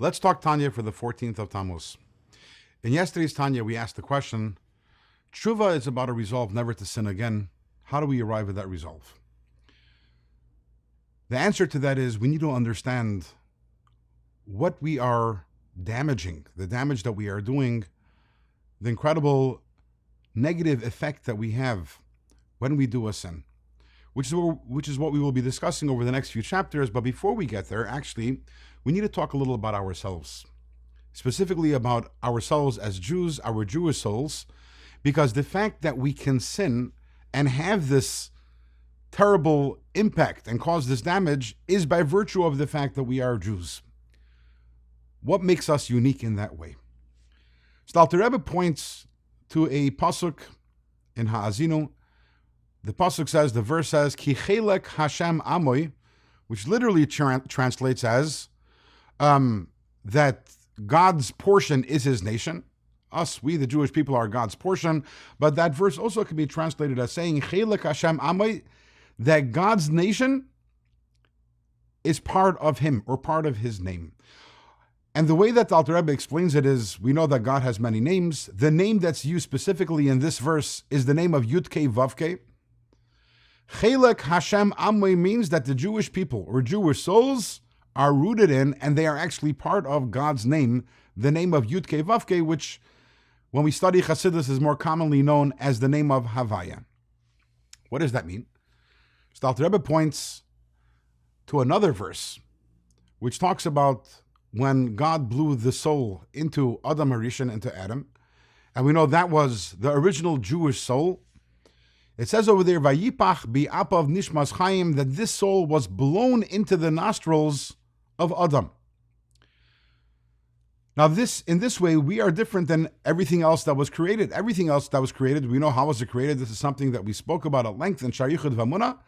Let's talk Tanya for the 14th of Tamuz. In yesterday's Tanya, we asked the question, Tshuva is about a resolve never to sin again. How do we arrive at that resolve? The answer to that is we need to understand what we are damaging, the damage that we are doing, the incredible negative effect that we have when we do a sin, which is what we will be discussing over the next few chapters. But before we get there, actually, we need to talk a little about ourselves, specifically about ourselves as Jews, our Jewish souls, because the fact that we can sin and have this terrible impact and cause this damage is by virtue of the fact that we are Jews. What makes us unique in that way? So the Alter Rebbe points to a pasuk in Ha'azinu. The pasuk says, the verse says, Ki chelek Hashem amoy, which literally translates as that God's portion is his nation. Us, we the Jewish people, are God's portion. But that verse also can be translated as saying, Chelek Hashem amoy, that God's nation is part of him or part of his name. And the way that the Alter Rebbe explains it is, we know that God has many names. The name that's used specifically in this verse is the name of Yud-Kei Vav-Kei. Chelek Hashem Amoy means that the Jewish people or Jewish souls are rooted in, and they are actually part of God's name, the name of Yud-Kei Vav-Kei, which when we study Chassidus is more commonly known as the name of Havaya. What does that mean? So the Alter Rebbe points to another verse, which talks about when God blew the soul into Adam Harishon, into Adam, and we know that was the original Jewish soul. It says over there, Vayipach bi'apav nishmas chayim, that this soul was blown into the nostrils of Adam. Now in this way, we are different than everything else that was created. Everything else that was created, we know how was it created. This is something that we spoke about at length in Sharichud Vamuna,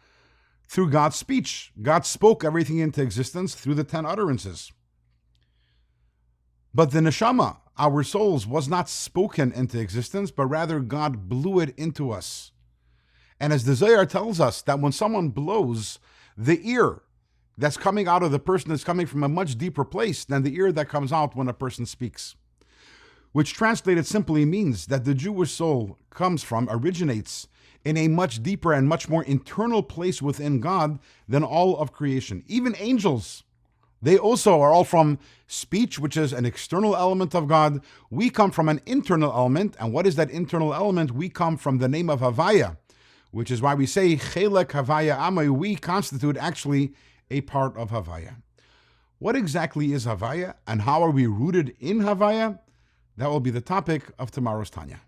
through God's speech. God spoke everything into existence through the 10 utterances. But the neshama, our souls, was not spoken into existence, but rather God blew it into us. And as the Zohar tells us that when someone blows, the ear that's coming out of the person is coming from a much deeper place than the ear that comes out when a person speaks. Which translated simply means that the Jewish soul originates in a much deeper and much more internal place within God than all of creation. Even angels, they also are all from speech, which is an external element of God. We come from an internal element. And what is that internal element? We come from the name of Havaya, which is why we say, Chelek Havaya Amay, we constitute actually a part of Havaya. What exactly is Havaya and how are we rooted in Havaya? That will be the topic of tomorrow's Tanya.